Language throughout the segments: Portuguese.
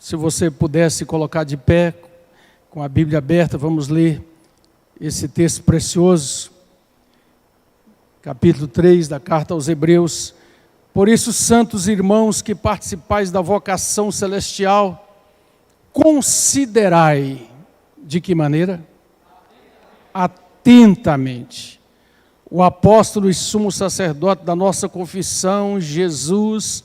Se você pudesse colocar de pé, com a Bíblia aberta, vamos ler esse texto precioso, capítulo 3 da carta aos Hebreus. Por isso, santos irmãos que participais da vocação celestial, considerai, de que maneira? Atentamente. O apóstolo e sumo sacerdote da nossa confissão, Jesus,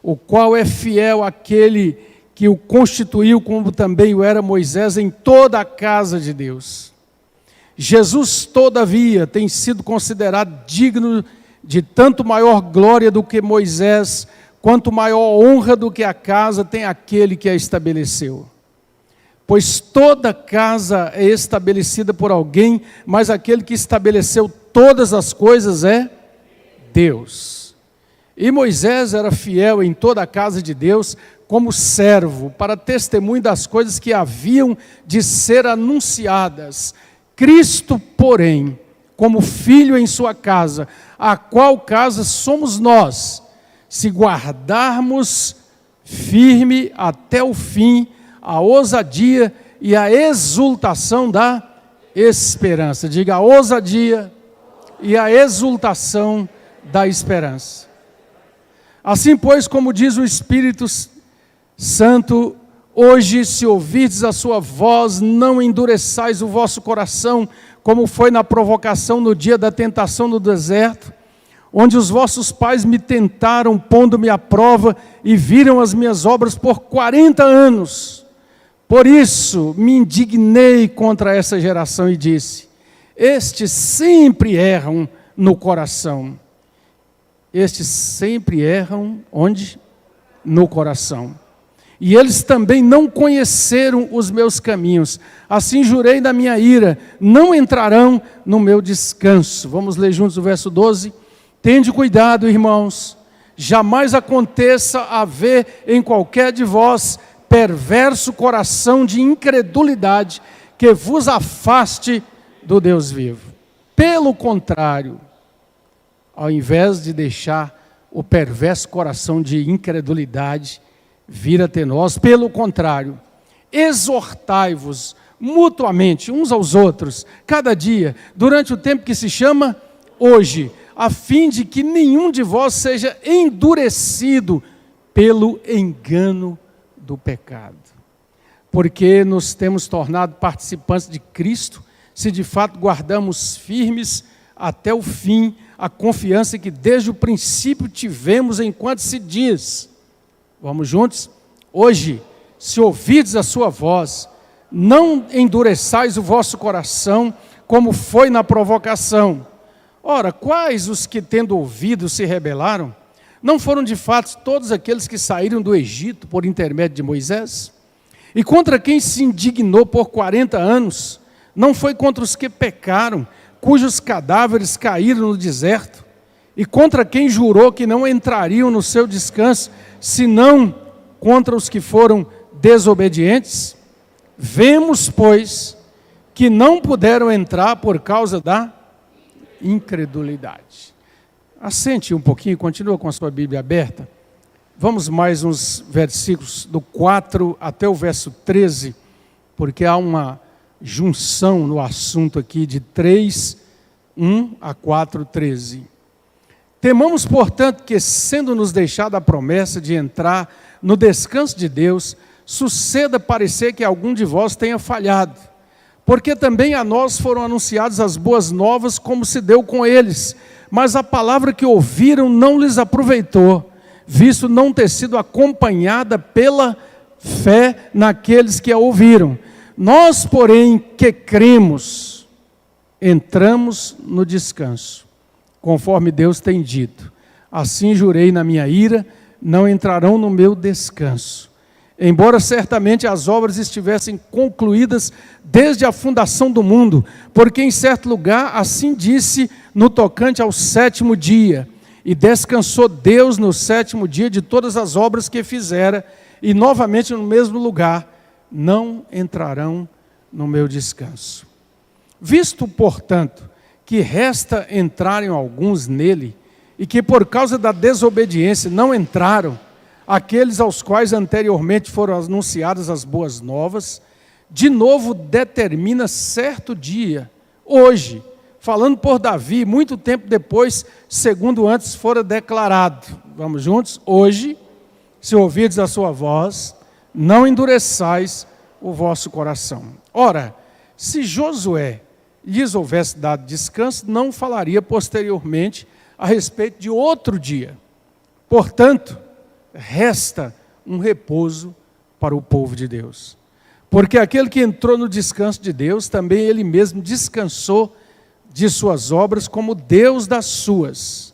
o qual é fiel àquele que o constituiu, como também o era Moisés, em toda a casa de Deus. Jesus, todavia, tem sido considerado digno de tanto maior glória do que Moisés, quanto maior honra do que a casa tem aquele que a estabeleceu. Pois toda casa é estabelecida por alguém, mas aquele que estabeleceu todas as coisas é Deus. E Moisés era fiel em toda a casa de Deus, como servo, para testemunho das coisas que haviam de ser anunciadas. Cristo, porém, como filho em sua casa, a qual casa somos nós, se guardarmos firme até o fim a ousadia e a exultação da esperança. Diga, a ousadia e a exultação da esperança. Assim, pois, como diz o Espírito Santo, hoje, se ouvirdes a sua voz, não endureçais o vosso coração, como foi na provocação no dia da tentação no deserto, onde os vossos pais me tentaram, pondo-me à prova, e viram as minhas obras por 40 anos. Por isso me indignei contra essa geração e disse: estes sempre erram no coração. Estes sempre erram onde? No coração. E eles também não conheceram os meus caminhos. Assim jurei na minha ira, não entrarão no meu descanso. Vamos ler juntos o verso 12. Tende cuidado, irmãos, jamais aconteça haver em qualquer de vós perverso coração de incredulidade que vos afaste do Deus vivo. Pelo contrário, ao invés de deixar o perverso coração de incredulidade vir até nós, pelo contrário, exortai-vos mutuamente uns aos outros, cada dia, durante o tempo que se chama hoje, a fim de que nenhum de vós seja endurecido pelo engano do pecado. Porque nos temos tornado participantes de Cristo, se de fato guardamos firmes até o fim a confiança que desde o princípio tivemos enquanto se diz. Vamos juntos? Hoje, se ouvirdes a sua voz, não endureçais o vosso coração, como foi na provocação. Ora, quais os que tendo ouvido se rebelaram? Não foram de fato todos aqueles que saíram do Egito por intermédio de Moisés? E contra quem se indignou por 40 anos? Não foi contra os que pecaram, cujos cadáveres caíram no deserto? E contra quem jurou que não entrariam no seu descanso, senão contra os que foram desobedientes? Vemos, pois, que não puderam entrar por causa da incredulidade. Assente um pouquinho, continua com a sua Bíblia aberta. Vamos mais uns versículos do 4 até o verso 13, porque há uma junção no assunto aqui de 3, 1 a 4, 13. Temamos, portanto, que, sendo-nos deixada a promessa de entrar no descanso de Deus, suceda parecer que algum de vós tenha falhado. Porque também a nós foram anunciadas as boas novas, como se deu com eles. Mas a palavra que ouviram não lhes aproveitou, visto não ter sido acompanhada pela fé naqueles que a ouviram. Nós, porém, que cremos, entramos no descanso, conforme Deus tem dito. Assim jurei na minha ira, não entrarão no meu descanso. Embora certamente as obras estivessem concluídas desde a fundação do mundo, porque em certo lugar assim disse no tocante ao 7º dia, e descansou Deus no 7º dia de todas as obras que fizera, e novamente no mesmo lugar, não entrarão no meu descanso. Visto, portanto, que resta entrarem alguns nele, e que por causa da desobediência não entraram, aqueles aos quais anteriormente foram anunciadas as boas novas, de novo determina certo dia, hoje, falando por Davi, muito tempo depois, segundo antes fora declarado. Vamos juntos? Hoje, se ouvirdes a sua voz, não endureçais o vosso coração. Ora, se Josué lhes houvesse dado descanso, não falaria posteriormente a respeito de outro dia. Portanto, resta um repouso para o povo de Deus. Porque aquele que entrou no descanso de Deus, também ele mesmo descansou de suas obras como Deus das suas.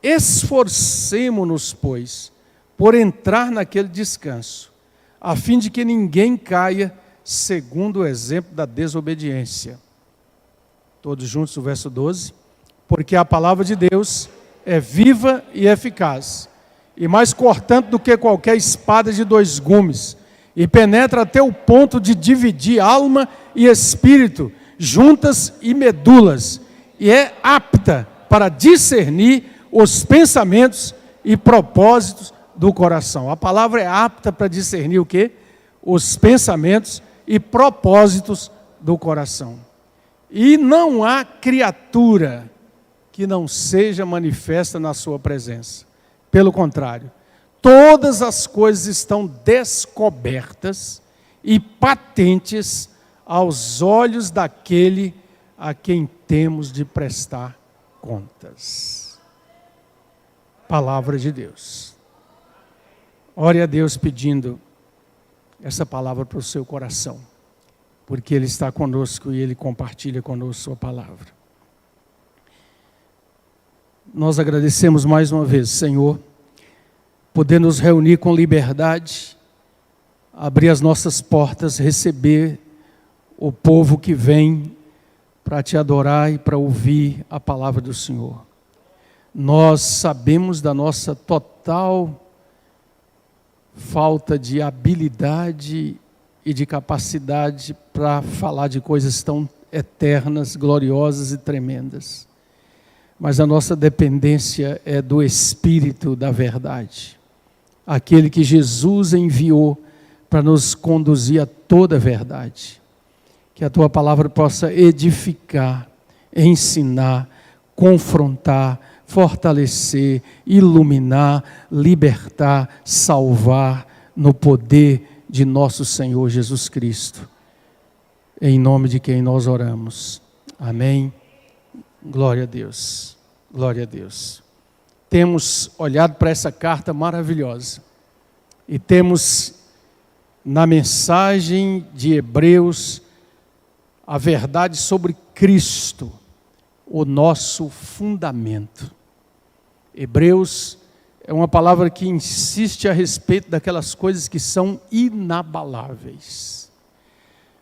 Esforcemo-nos, pois, por entrar naquele descanso, a fim de que ninguém caia segundo o exemplo da desobediência. Todos juntos o verso 12. Porque a palavra de Deus é viva e eficaz, e mais cortante do que qualquer espada de dois gumes, e penetra até o ponto de dividir alma e espírito, juntas e medulas, e é apta para discernir os pensamentos e propósitos do coração. A palavra é apta para discernir o quê? Os pensamentos e propósitos do coração. E não há criatura que não seja manifesta na sua presença. Pelo contrário, todas as coisas estão descobertas e patentes aos olhos daquele a quem temos de prestar contas. Palavra de Deus. Ore a Deus pedindo essa palavra para o seu coração, porque Ele está conosco e Ele compartilha conosco sua palavra. Nós agradecemos mais uma vez, Senhor, poder nos reunir com liberdade, abrir as nossas portas, receber o povo que vem para te adorar e para ouvir a palavra do Senhor. Nós sabemos da nossa total falta de habilidade e de capacidade para falar de coisas tão eternas, gloriosas e tremendas. Mas a nossa dependência é do Espírito da verdade, aquele que Jesus enviou para nos conduzir a toda a verdade. Que a tua palavra possa edificar, ensinar, confrontar, fortalecer, iluminar, libertar, salvar, no poder de nosso Senhor Jesus Cristo. Em nome de quem nós oramos. Amém. Glória a Deus. Glória a Deus. Temos olhado para essa carta maravilhosa e temos na mensagem de Hebreus a verdade sobre Cristo, o nosso fundamento. Hebreus é uma palavra que insiste a respeito daquelas coisas que são inabaláveis.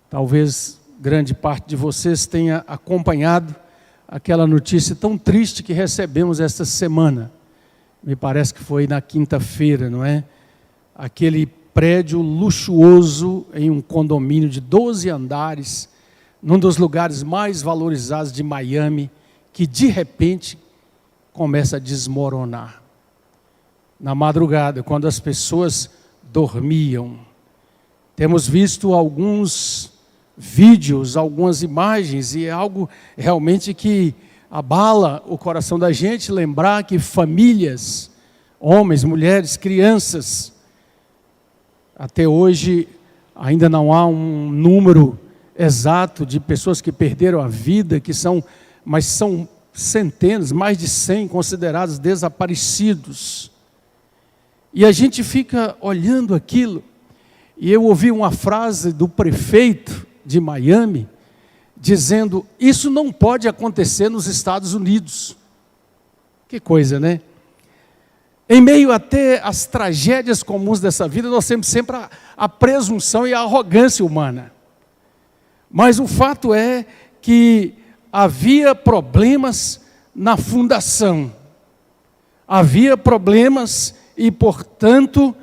Talvez grande parte de vocês tenha acompanhado aquela notícia tão triste que recebemos esta semana. Me parece que foi na quinta-feira, não é? Aquele prédio luxuoso em um condomínio de 12 andares, num dos lugares mais valorizados de Miami, que de repente começa a desmoronar. Na madrugada, quando as pessoas dormiam. Temos visto alguns vídeos, algumas imagens, e é algo realmente que abala o coração da gente, lembrar que famílias, homens, mulheres, crianças, até hoje ainda não há um número exato de pessoas que perderam a vida, mas são centenas, mais de 100 considerados desaparecidos. E a gente fica olhando aquilo, e eu ouvi uma frase do prefeito de Miami, dizendo, isso não pode acontecer nos Estados Unidos. Que coisa, né? Em meio até às tragédias comuns dessa vida, nós temos sempre a presunção e a arrogância humana. Mas o fato é que havia problemas na fundação. Havia problemas e, portanto,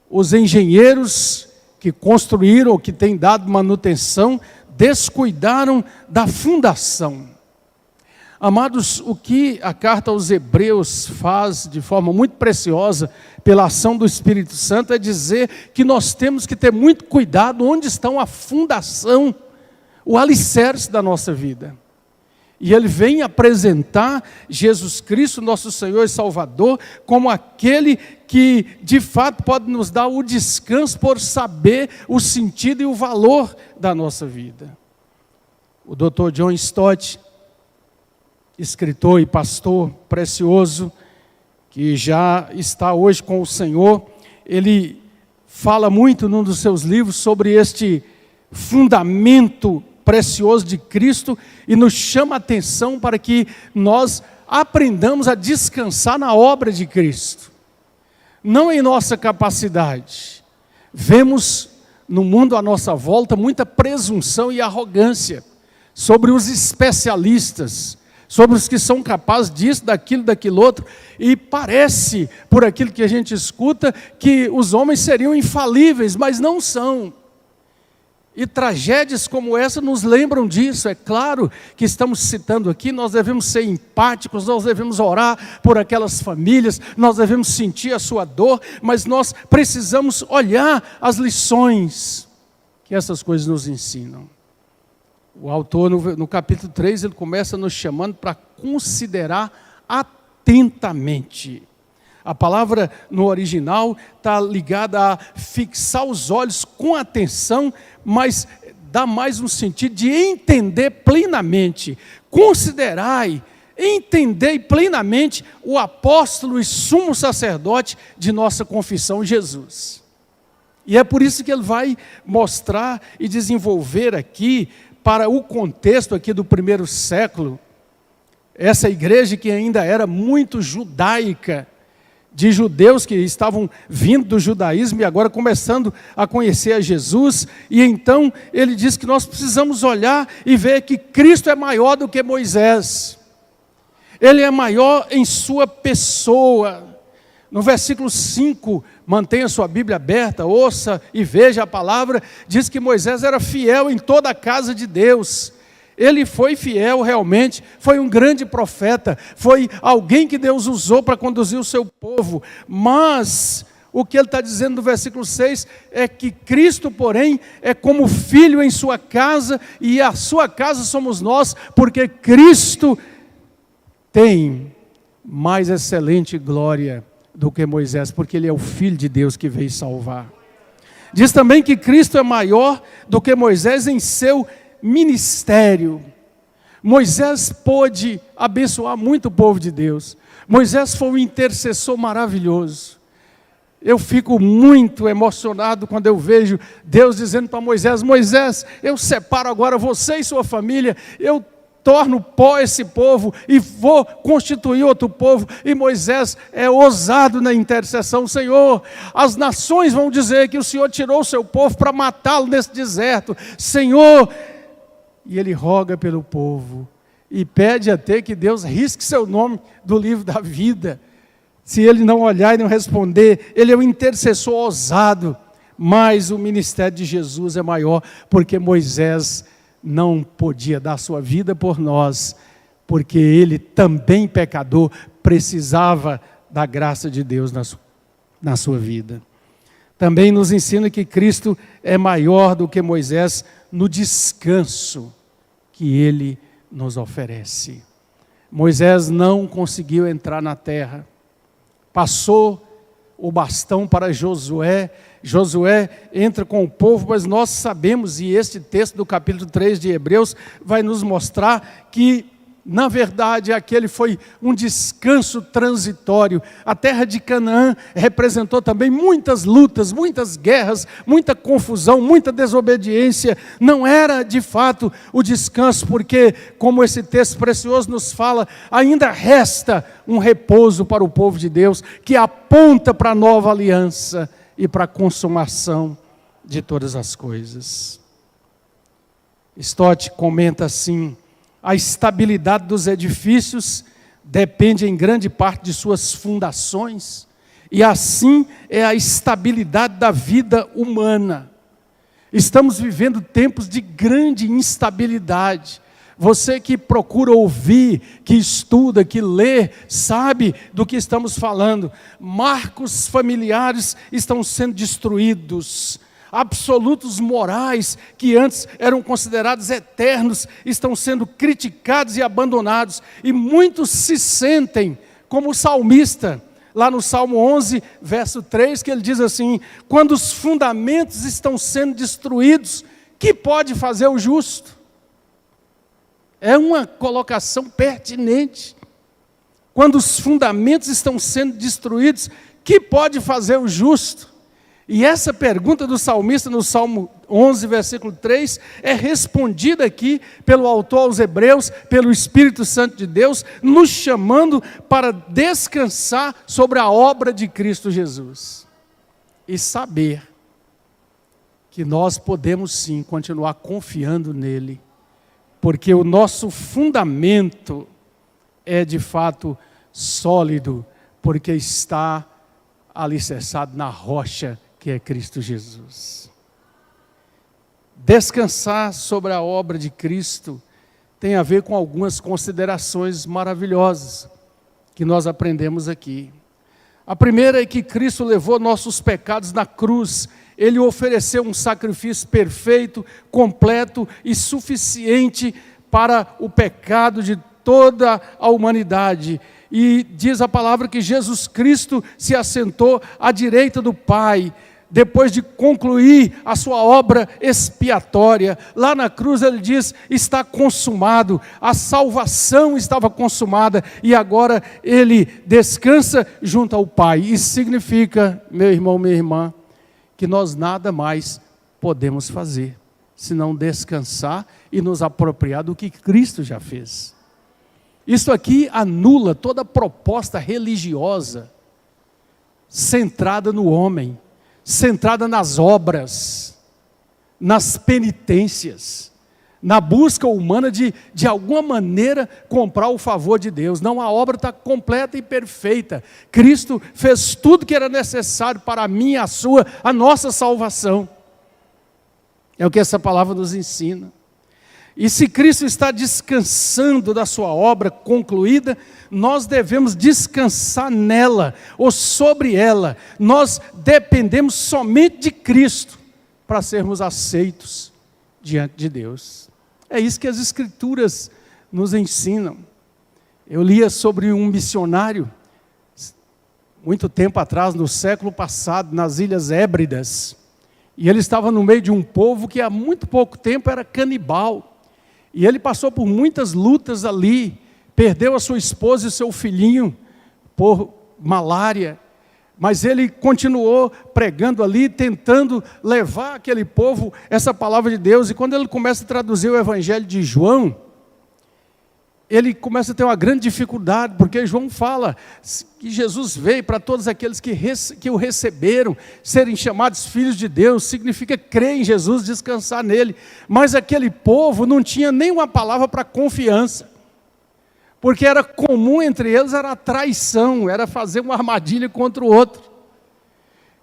os engenheiros que construíram, ou que têm dado manutenção, descuidaram da fundação. Amados, o que a carta aos Hebreus faz de forma muito preciosa, pela ação do Espírito Santo, é dizer que nós temos que ter muito cuidado onde estão a fundação, o alicerce da nossa vida. E ele vem apresentar Jesus Cristo, nosso Senhor e Salvador, como aquele que de fato pode nos dar o descanso por saber o sentido e o valor da nossa vida. O Dr. John Stott, escritor e pastor precioso, que já está hoje com o Senhor, ele fala muito num dos seus livros sobre este fundamento precioso de Cristo e nos chama a atenção para que nós aprendamos a descansar na obra de Cristo, não em nossa capacidade. Vemos no mundo à nossa volta muita presunção e arrogância sobre os especialistas, sobre os que são capazes disso, daquilo outro, e parece, por aquilo que a gente escuta, que os homens seriam infalíveis, mas não são. E tragédias como essa nos lembram disso. É claro que estamos citando aqui, nós devemos ser empáticos, nós devemos orar por aquelas famílias, nós devemos sentir a sua dor, mas nós precisamos olhar as lições que essas coisas nos ensinam. O autor, no capítulo 3, ele começa nos chamando para considerar atentamente. A palavra no original está ligada a fixar os olhos com atenção, mas dá mais um sentido de entender plenamente. Considerai, entendei plenamente o apóstolo e sumo sacerdote de nossa confissão, Jesus. E é por isso que ele vai mostrar e desenvolver aqui, para o contexto aqui do primeiro século, essa igreja que ainda era muito judaica, de judeus que estavam vindo do judaísmo e agora começando a conhecer a Jesus, e então ele diz que nós precisamos olhar e ver que Cristo é maior do que Moisés, ele é maior em sua pessoa. No versículo 5, mantenha sua Bíblia aberta, ouça e veja a palavra, diz que Moisés era fiel em toda a casa de Deus. Ele foi fiel realmente, foi um grande profeta, foi alguém que Deus usou para conduzir o seu povo. Mas o que ele está dizendo no versículo 6 é que Cristo, porém, é como filho em sua casa, e a sua casa somos nós, porque Cristo tem mais excelente glória do que Moisés, porque ele é o Filho de Deus que veio salvar. Diz também que Cristo é maior do que Moisés em seu ministério. Moisés pôde abençoar muito o povo de Deus. Moisés foi um intercessor maravilhoso. Eu fico muito emocionado quando eu vejo Deus dizendo para Moisés: Moisés, eu separo agora você e sua família, eu torno pó esse povo e vou constituir outro povo. E Moisés é ousado na intercessão: Senhor, as nações vão dizer que o Senhor tirou o seu povo para matá-lo nesse deserto, Senhor. E ele roga pelo povo e pede até que Deus risque seu nome do livro da vida, se ele não olhar e não responder. Ele é um intercessor ousado, mas o ministério de Jesus é maior, porque Moisés não podia dar sua vida por nós, porque ele também pecador precisava da graça de Deus na sua vida. Também nos ensina que Cristo é maior do que Moisés no descanso que ele nos oferece. Moisés não conseguiu entrar na terra, passou o bastão para Josué. Josué entra com o povo, mas nós sabemos, e este texto do capítulo 3 de Hebreus vai nos mostrar que, na verdade, aquele foi um descanso transitório. A terra de Canaã representou também muitas lutas, muitas guerras, muita confusão, muita desobediência. Não era, de fato, o descanso, porque, como esse texto precioso nos fala, ainda resta um repouso para o povo de Deus, que aponta para a nova aliança e para a consumação de todas as coisas. Stott comenta assim: a estabilidade dos edifícios depende em grande parte de suas fundações, e assim é a estabilidade da vida humana. Estamos vivendo tempos de grande instabilidade. Você que procura ouvir, que estuda, que lê, sabe do que estamos falando. Marcos familiares estão sendo destruídos. Absolutos morais, que antes eram considerados eternos, estão sendo criticados e abandonados. E muitos se sentem como o salmista, lá no Salmo 11, verso 3, que ele diz assim: quando os fundamentos estão sendo destruídos, que pode fazer o justo? É uma colocação pertinente. Quando os fundamentos estão sendo destruídos, que pode fazer o justo? E essa pergunta do salmista no Salmo 11, versículo 3, é respondida aqui pelo autor aos Hebreus, pelo Espírito Santo de Deus, nos chamando para descansar sobre a obra de Cristo Jesus. E saber que nós podemos sim continuar confiando nele, porque o nosso fundamento é de fato sólido, porque está alicerçado na rocha que é Cristo Jesus. Descansar sobre a obra de Cristo tem a ver com algumas considerações maravilhosas que nós aprendemos aqui. A primeira é que Cristo levou nossos pecados na cruz. Ele ofereceu um sacrifício perfeito, completo e suficiente para o pecado de toda a humanidade. E diz a palavra que Jesus Cristo se assentou à direita do Pai, depois de concluir a sua obra expiatória. Lá na cruz ele diz: está consumado, a salvação estava consumada, e agora ele descansa junto ao Pai. Isso significa, meu irmão, minha irmã, que nós nada mais podemos fazer, senão descansar e nos apropriar do que Cristo já fez. Isso aqui anula toda proposta religiosa centrada no homem, centrada nas obras, nas penitências, na busca humana de alguma maneira comprar o favor de Deus. Não, a obra está completa e perfeita. Cristo fez tudo que era necessário para a minha, a nossa salvação. É o que essa palavra nos ensina. E se Cristo está descansando da sua obra concluída, nós devemos descansar nela, ou sobre ela. Nós dependemos somente de Cristo para sermos aceitos diante de Deus. É isso que as Escrituras nos ensinam. Eu lia sobre um missionário, muito tempo atrás, no século passado, nas Ilhas Hébridas, e ele estava no meio de um povo que há muito pouco tempo era canibal. E ele passou por muitas lutas ali, perdeu a sua esposa e o seu filhinho por malária, mas ele continuou pregando ali, tentando levar aquele povo essa palavra de Deus. E quando ele começa a traduzir o Evangelho de João, ele começa a ter uma grande dificuldade, porque João fala que Jesus veio para todos aqueles que o receberam, serem chamados filhos de Deus, significa crer em Jesus, descansar nele. Mas aquele povo não tinha nenhuma palavra para confiança, porque era comum entre eles, era a traição, era fazer uma armadilha contra o outro.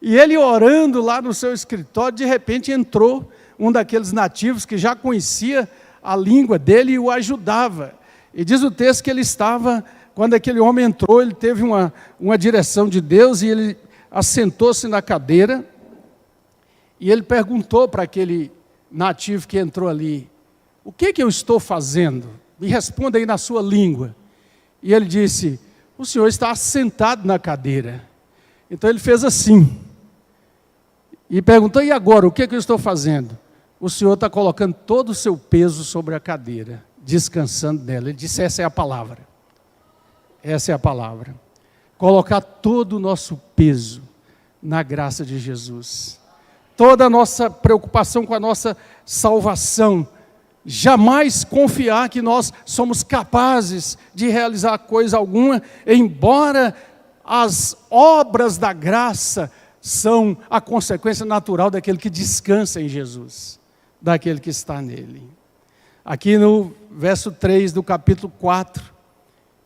E ele orando lá no seu escritório, de repente entrou um daqueles nativos que já conhecia a língua dele e o ajudava. E diz o texto que ele estava, quando aquele homem entrou, ele teve uma direção de Deus e ele assentou-se na cadeira e ele perguntou para aquele nativo que entrou ali: o que eu estou fazendo? Me responda aí na sua língua. E ele disse: o senhor está assentado na cadeira. Então ele fez assim e perguntou: e agora, o que eu estou fazendo? O senhor está colocando todo o seu peso sobre a cadeira, descansando nela. Ele disse: essa é a palavra. Essa é a palavra. Colocar todo o nosso peso na graça de Jesus. Toda a nossa preocupação com a nossa salvação. Jamais confiar que nós somos capazes de realizar coisa alguma, embora as obras da graça são a consequência natural daquele que descansa em Jesus, daquele que está nele. Aqui no verso 3 do capítulo 4,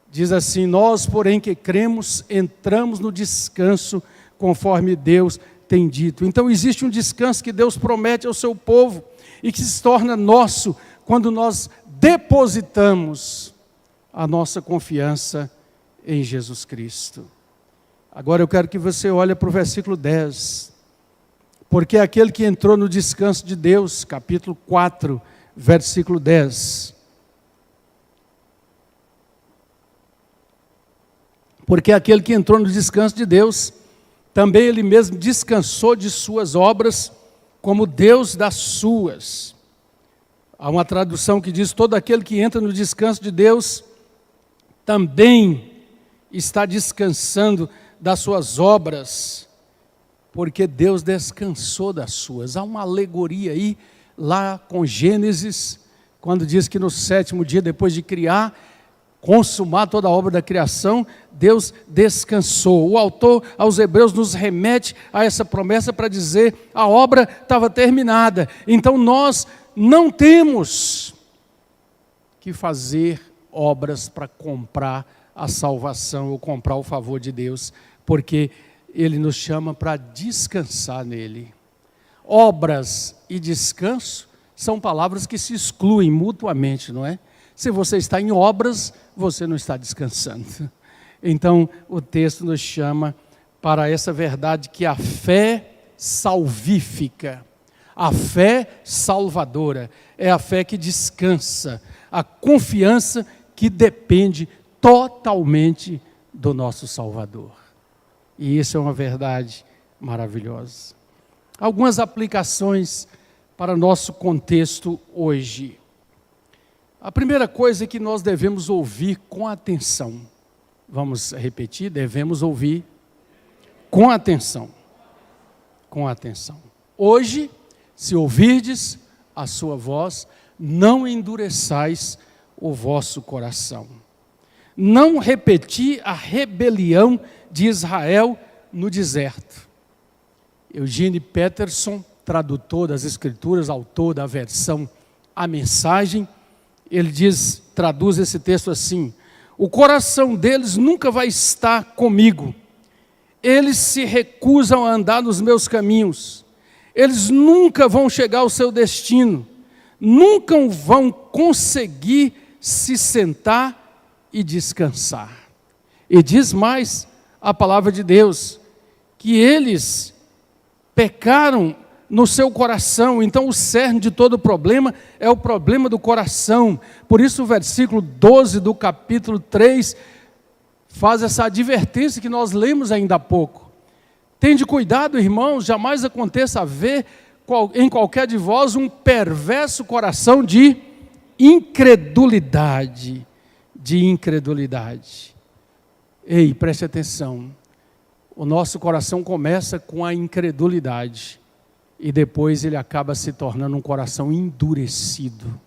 diz assim: nós, porém, que cremos, entramos no descanso, conforme Deus tem dito. Então existe um descanso que Deus promete ao seu povo, e que se torna nosso, quando nós depositamos a nossa confiança em Jesus Cristo. Agora eu quero que você olhe para o versículo 10. Porque aquele que entrou no descanso de Deus, capítulo 4, versículo 10. Porque aquele que entrou no descanso de Deus, também ele mesmo descansou de suas obras, como Deus das suas. Há uma tradução que diz: todo aquele que entra no descanso de Deus, também está descansando das suas obras, porque Deus descansou das suas. Há uma alegoria aí, lá com Gênesis, quando diz que no 7º dia, depois de criar, consumar toda a obra da criação, Deus descansou. O autor aos Hebreus nos remete a essa promessa para dizer: a obra estava terminada. Então nós não temos que fazer obras para comprar a salvação ou comprar o favor de Deus, porque Ele nos chama para descansar nele. Obras e descanso são palavras que se excluem mutuamente, não é? Se você está em obras, você não está descansando. Então, o texto nos chama para essa verdade que a fé salvífica, a fé salvadora, é a fé que descansa, a confiança que depende totalmente do nosso Salvador. E isso é uma verdade maravilhosa. Algumas aplicações para nosso contexto hoje. A primeira coisa é que nós devemos ouvir com atenção. Vamos repetir, devemos ouvir com atenção. Com atenção. Hoje, se ouvirdes a sua voz, não endureçais o vosso coração. Não repeti a rebelião de Israel no deserto. Eugene Peterson, tradutor das Escrituras, autor da versão A Mensagem, ele traduz esse texto assim: o coração deles nunca vai estar comigo, eles se recusam a andar nos meus caminhos, eles nunca vão chegar ao seu destino, nunca vão conseguir se sentar e descansar. E diz mais a palavra de Deus, que eles pecaram no seu coração. Então o cerne de todo o problema é o problema do coração. Por isso o versículo 12 do capítulo 3 faz essa advertência que nós lemos ainda há pouco. Tende cuidado, irmãos, jamais aconteça haver em qualquer de vós um perverso coração de incredulidade. De incredulidade. Ei, preste atenção. O nosso coração começa com a incredulidade e depois ele acaba se tornando um coração endurecido,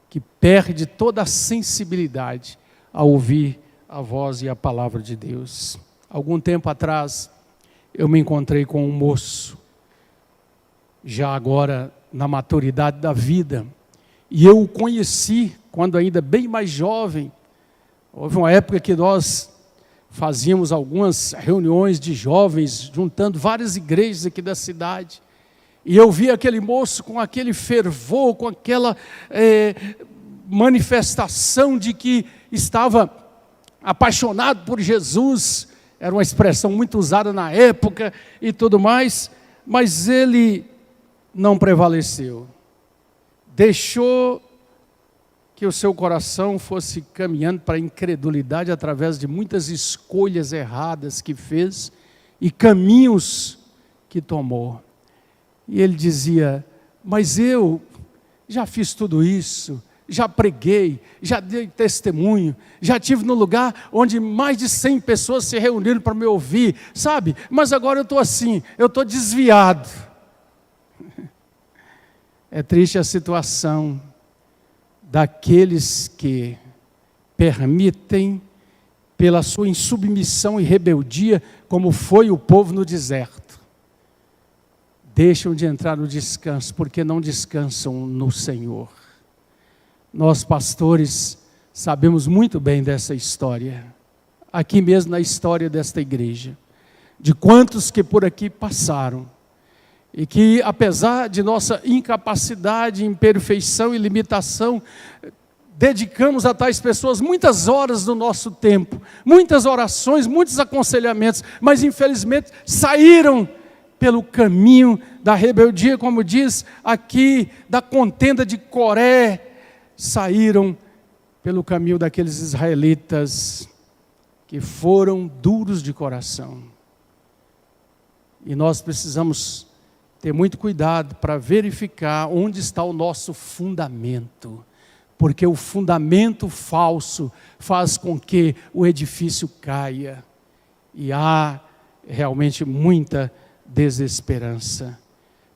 que perde toda a sensibilidade a ouvir a voz e a palavra de Deus. Algum tempo atrás, eu me encontrei com um moço, já agora na maturidade da vida, e eu o conheci quando ainda bem mais jovem. Houve uma época que nós fazíamos algumas reuniões de jovens, juntando várias igrejas aqui da cidade, e eu vi aquele moço com aquele fervor, com aquela manifestação de que estava apaixonado por Jesus, era uma expressão muito usada na época e tudo mais, mas ele não prevaleceu, deixou que o seu coração fosse caminhando para a incredulidade através de muitas escolhas erradas que fez e caminhos que tomou. E ele dizia: mas eu já fiz tudo isso, já preguei, já dei testemunho, já estive no lugar onde mais de 100 pessoas se reuniram para me ouvir, sabe? Mas agora eu estou assim, eu estou desviado. É triste a situação daqueles que permitem, pela sua insubmissão e rebeldia, como foi o povo no deserto, deixam de entrar no descanso, porque não descansam no Senhor. Nós, pastores, sabemos muito bem dessa história, aqui mesmo na história desta igreja, de quantos que por aqui passaram, E que, apesar de nossa incapacidade, imperfeição e limitação, dedicamos a tais pessoas muitas horas do nosso tempo, muitas orações, muitos aconselhamentos, mas infelizmente saíram pelo caminho da rebeldia, como diz aqui, da contenda de Coré, saíram pelo caminho daqueles israelitas que foram duros de coração. E nós precisamos ter muito cuidado para verificar onde está o nosso fundamento, porque o fundamento falso faz com que o edifício caia, e há realmente muita desesperança.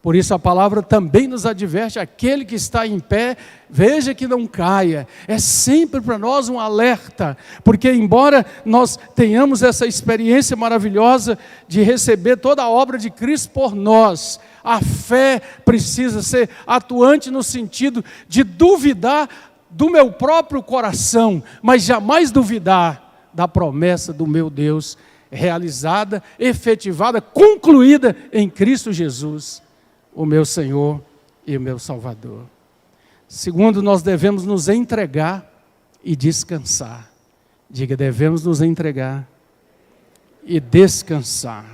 Por isso a palavra também nos adverte: aquele que está em pé, veja que não caia. É sempre para nós um alerta, porque embora nós tenhamos essa experiência maravilhosa de receber toda a obra de Cristo por nós, a fé precisa ser atuante no sentido de duvidar do meu próprio coração, mas jamais duvidar da promessa do meu Deus, realizada, efetivada, concluída em Cristo Jesus, o meu Senhor e o meu Salvador. Segundo, nós devemos nos entregar e descansar. Diga, devemos nos entregar e descansar.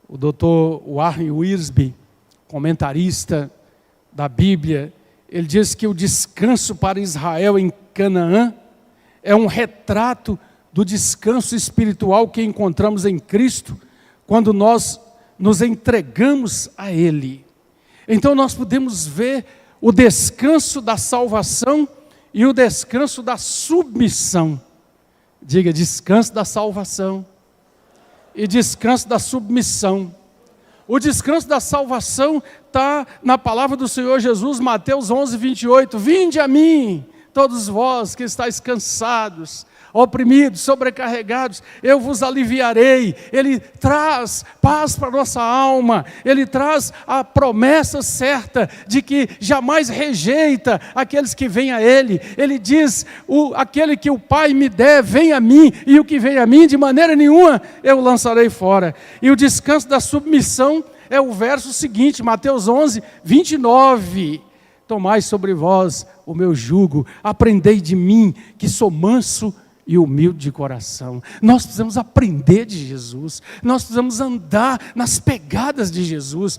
O Dr. Warren Wiersbe, comentarista da Bíblia, ele diz que o descanso para Israel em Canaã é um retrato do descanso espiritual que encontramos em Cristo, quando nós nos entregamos a Ele. Então nós podemos ver o descanso da salvação e o descanso da submissão. Diga, descanso da salvação e descanso da submissão. O descanso da salvação está na palavra do Senhor Jesus, Mateus 11, 28. Vinde a mim, todos vós que estáis cansados, oprimidos, sobrecarregados, eu vos aliviarei. Ele traz paz para a nossa alma, Ele traz a promessa certa de que jamais rejeita aqueles que vêm a Ele. Ele diz, aquele que o Pai me der, vem a mim, e o que vem a mim, de maneira nenhuma eu lançarei fora. E o descanso da submissão é o verso seguinte, Mateus 11, 29. Tomai sobre vós o meu jugo, aprendei de mim, que sou manso e humilde de coração. Nós precisamos aprender de Jesus, nós precisamos andar nas pegadas de Jesus.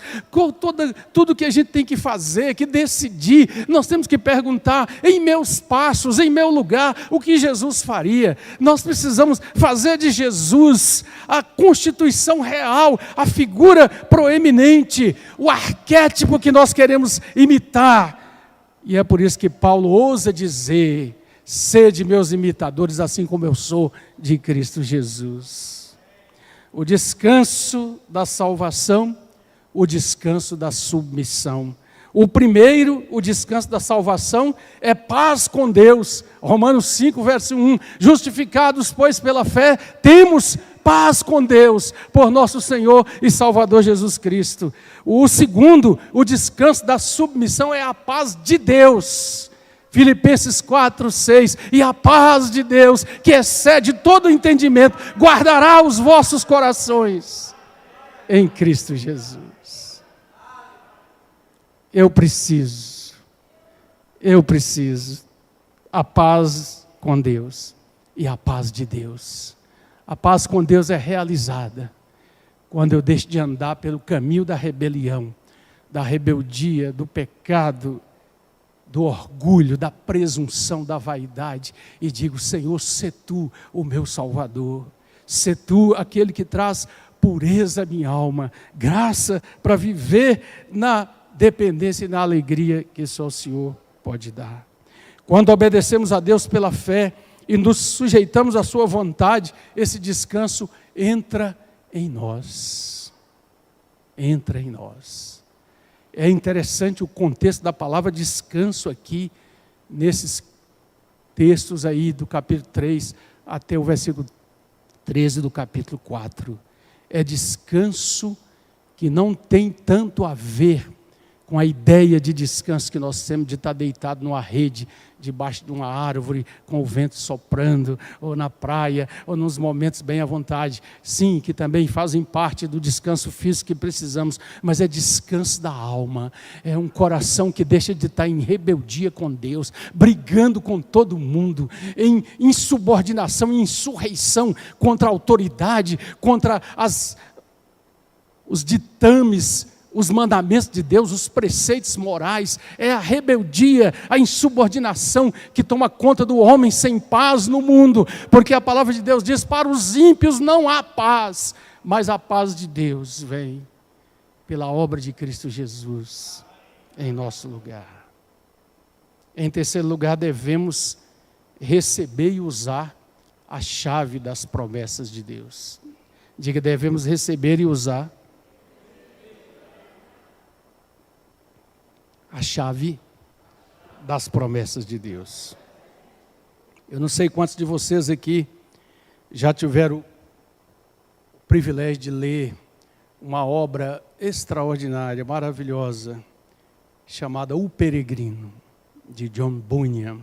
Tudo que a gente tem que fazer, que decidir, nós temos que perguntar, em meus passos, em meu lugar, o que Jesus faria. Nós precisamos fazer de Jesus a constituição real, a figura proeminente, o arquétipo que nós queremos imitar. E é por isso que Paulo ousa dizer: sede meus imitadores, assim como eu sou de Cristo Jesus. O descanso da salvação, o descanso da submissão. O primeiro, o descanso da salvação, é paz com Deus. Romanos 5, verso 1. Justificados, pois, pela fé, temos paz com Deus, por nosso Senhor e Salvador Jesus Cristo. O segundo, o descanso da submissão, é a paz de Deus. Filipenses 4, 6, e a paz de Deus, que excede todo o entendimento, guardará os vossos corações em Cristo Jesus. Eu preciso a paz com Deus e a paz de Deus. A paz com Deus é realizada quando eu deixo de andar pelo caminho da rebelião, da rebeldia, do pecado, do orgulho, da presunção, da vaidade, e digo: Senhor, sê tu o meu Salvador, sê tu aquele que traz pureza à minha alma, graça para viver na dependência e na alegria que só o Senhor pode dar. Quando obedecemos a Deus pela fé e nos sujeitamos à sua vontade, esse descanso entra em nós. Entra em nós. É interessante o contexto da palavra descanso aqui, nesses textos aí do capítulo 3 até o versículo 13 do capítulo 4. É descanso que não tem tanto a ver com a ideia de descanso que nós temos de estar deitado numa rede, debaixo de uma árvore, com o vento soprando, ou na praia, ou nos momentos bem à vontade. Sim, que também fazem parte do descanso físico que precisamos, mas é descanso da alma. É um coração que deixa de estar em rebeldia com Deus, brigando com todo mundo, em insubordinação, em insurreição contra a autoridade, contra os ditames, os mandamentos de Deus, os preceitos morais. É a rebeldia, a insubordinação que toma conta do homem sem paz no mundo, porque a palavra de Deus diz: para os ímpios não há paz, mas a paz de Deus vem pela obra de Cristo Jesus em nosso lugar. Em terceiro lugar, devemos receber e usar a chave das promessas de Deus. Diga: devemos receber e usar a chave das promessas de Deus. Eu não sei quantos de vocês aqui já tiveram o privilégio de ler uma obra extraordinária, maravilhosa, chamada O Peregrino, de John Bunyan.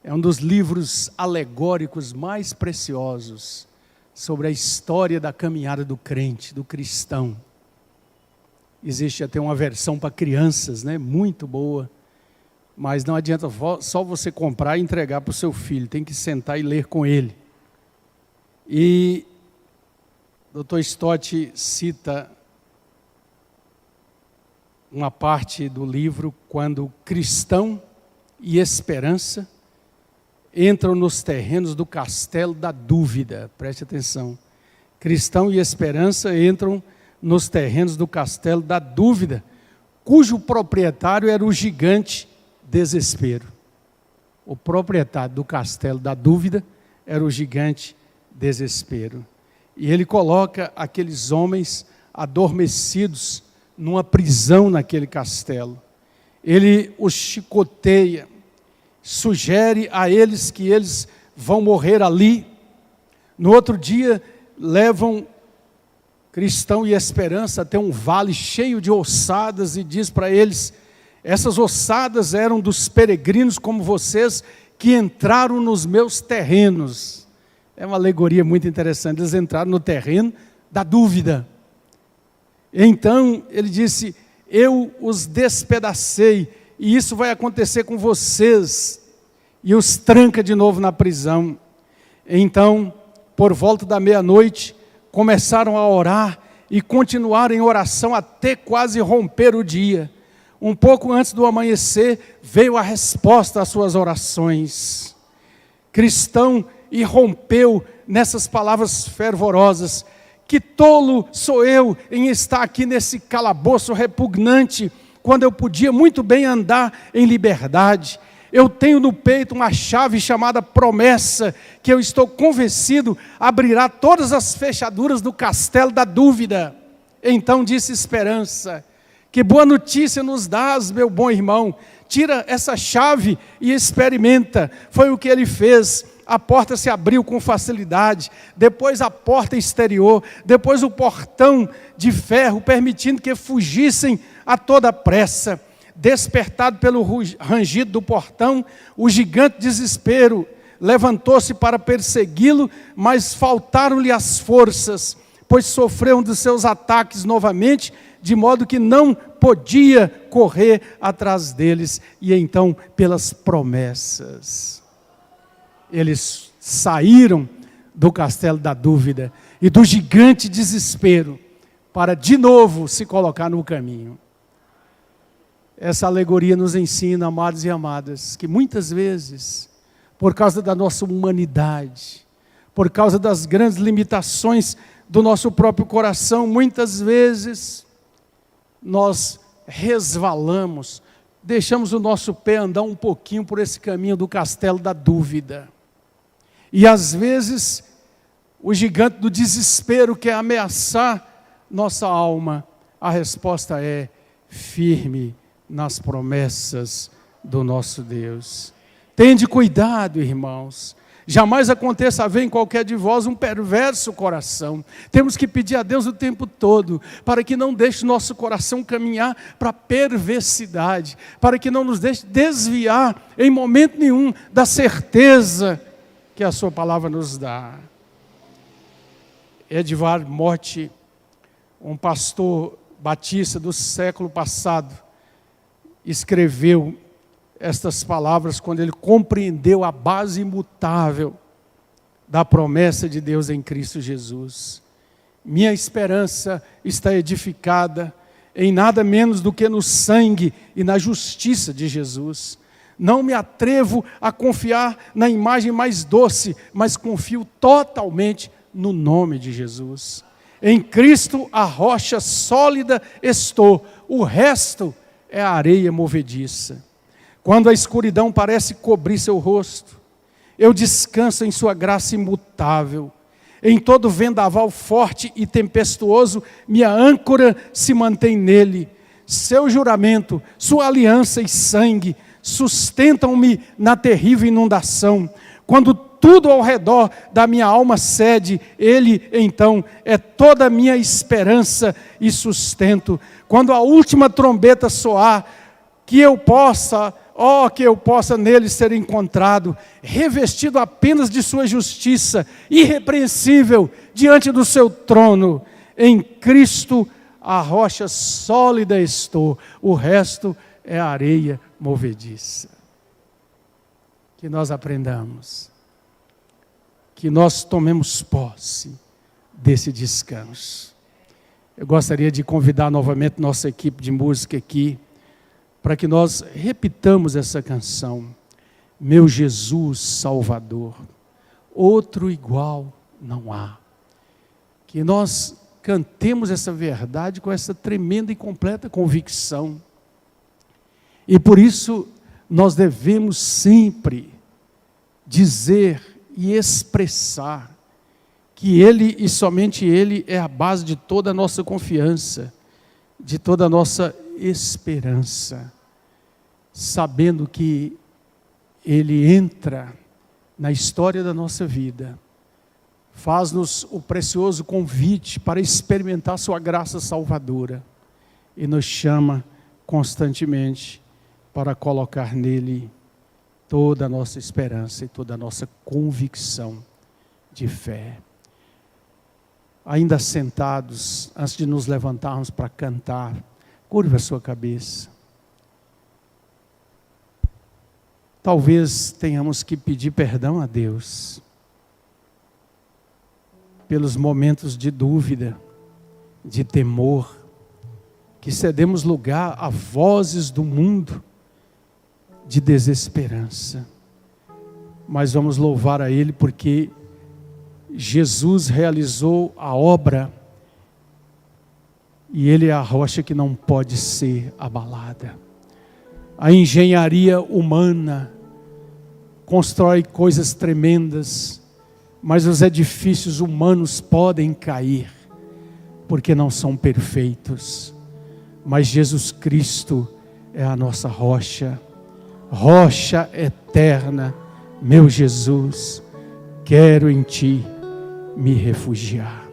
É um dos livros alegóricos mais preciosos sobre a história da caminhada do crente, do cristão. Existe até uma versão para crianças, né? Muito boa, mas não adianta só você comprar e entregar para o seu filho, tem que sentar e ler com ele. E Dr. Stott cita uma parte do livro quando cristão e esperança entram nos terrenos do castelo da dúvida. Preste atenção. Cristão e esperança entram nos terrenos do castelo da dúvida, cujo proprietário era o gigante desespero. O proprietário do castelo da dúvida era o gigante desespero. E ele coloca aqueles homens adormecidos numa prisão naquele castelo. Ele os chicoteia, sugere a eles que eles vão morrer ali. No outro dia, levam cristão e esperança até um vale cheio de ossadas e diz para eles: essas ossadas eram dos peregrinos como vocês que entraram nos meus terrenos. É uma alegoria muito interessante. Eles entraram no terreno da dúvida. Então ele disse: eu os despedacei e isso vai acontecer com vocês. E os tranca de novo na prisão. Então, por volta da meia-noite, começaram a orar e continuaram em oração até quase romper o dia. Um pouco antes do amanhecer, veio a resposta às suas orações. Cristão irrompeu nessas palavras fervorosas: que tolo sou eu em estar aqui nesse calabouço repugnante, quando eu podia muito bem andar em liberdade. Eu tenho no peito uma chave chamada promessa, que eu estou convencido abrirá todas as fechaduras do castelo da dúvida. Então disse esperança: que boa notícia nos dás, meu bom irmão, tira essa chave e experimenta. Foi o que ele fez. A porta se abriu com facilidade, depois a porta exterior, depois o portão de ferro, permitindo que fugissem a toda pressa. Despertado pelo rangido do portão, o gigante desespero levantou-se para persegui-lo, mas faltaram-lhe as forças, pois sofreu um dos seus ataques novamente, de modo que não podia correr atrás deles. E então, pelas promessas, eles saíram do castelo da dúvida e do gigante desespero para de novo se colocar no caminho. Essa alegoria nos ensina, amados e amadas, que muitas vezes, por causa da nossa humanidade, por causa das grandes limitações do nosso próprio coração, muitas vezes nós resvalamos, deixamos o nosso pé andar um pouquinho por esse caminho do castelo da dúvida. E às vezes o gigante do desespero quer ameaçar nossa alma. A resposta é: firme nas promessas do nosso Deus. Tende cuidado, irmãos, Jamais aconteça haver em qualquer de vós um perverso coração. Temos que pedir a Deus o tempo todo, para que não deixe nosso coração caminhar para a perversidade, para que não nos deixe desviar em momento nenhum da certeza que a sua palavra nos dá. Edvard Mote, um pastor batista do século passado, escreveu estas palavras quando ele compreendeu a base imutável da promessa de Deus em Cristo Jesus. Minha esperança está edificada em nada menos do que no sangue e na justiça de Jesus. Não me atrevo a confiar na imagem mais doce, mas confio totalmente no nome de Jesus. Em Cristo a rocha sólida estou, o resto é a areia movediça. Quando a escuridão parece cobrir seu rosto, eu descanso em sua graça imutável. Em todo vendaval forte e tempestuoso, minha âncora se mantém nele. Seu juramento, sua aliança e sangue sustentam-me na terrível inundação. Quando tudo ao redor da minha alma cede, ele, então, é toda a minha esperança e sustento. Quando a última trombeta soar, que eu possa nele ser encontrado, revestido apenas de sua justiça, irrepreensível diante do seu trono. Em Cristo a rocha sólida estou, o resto é areia movediça. Que nós aprendamos, que nós tomemos posse desse descanso. Eu gostaria de convidar novamente nossa equipe de música aqui, para que nós repitamos essa canção. Meu Jesus Salvador, outro igual não há. Que nós cantemos essa verdade com essa tremenda e completa convicção. E por isso nós devemos sempre dizer e expressar que Ele e somente Ele é a base de toda a nossa confiança, de toda a nossa esperança, sabendo que Ele entra na história da nossa vida, faz-nos o precioso convite para experimentar sua graça salvadora e nos chama constantemente para colocar nele toda a nossa esperança e toda a nossa convicção de fé. Ainda sentados, antes de nos levantarmos para cantar, curva a sua cabeça. Talvez tenhamos que pedir perdão a Deus pelos momentos de dúvida, de temor, que cedemos lugar a vozes do mundo de desesperança. Mas vamos louvar a Ele porque Jesus realizou a obra e Ele é a rocha que não pode ser abalada. A engenharia humana constrói coisas tremendas, mas os edifícios humanos podem cair, porque não são perfeitos. Mas Jesus Cristo é a nossa rocha, rocha eterna. Meu Jesus, quero em Ti me refugiar.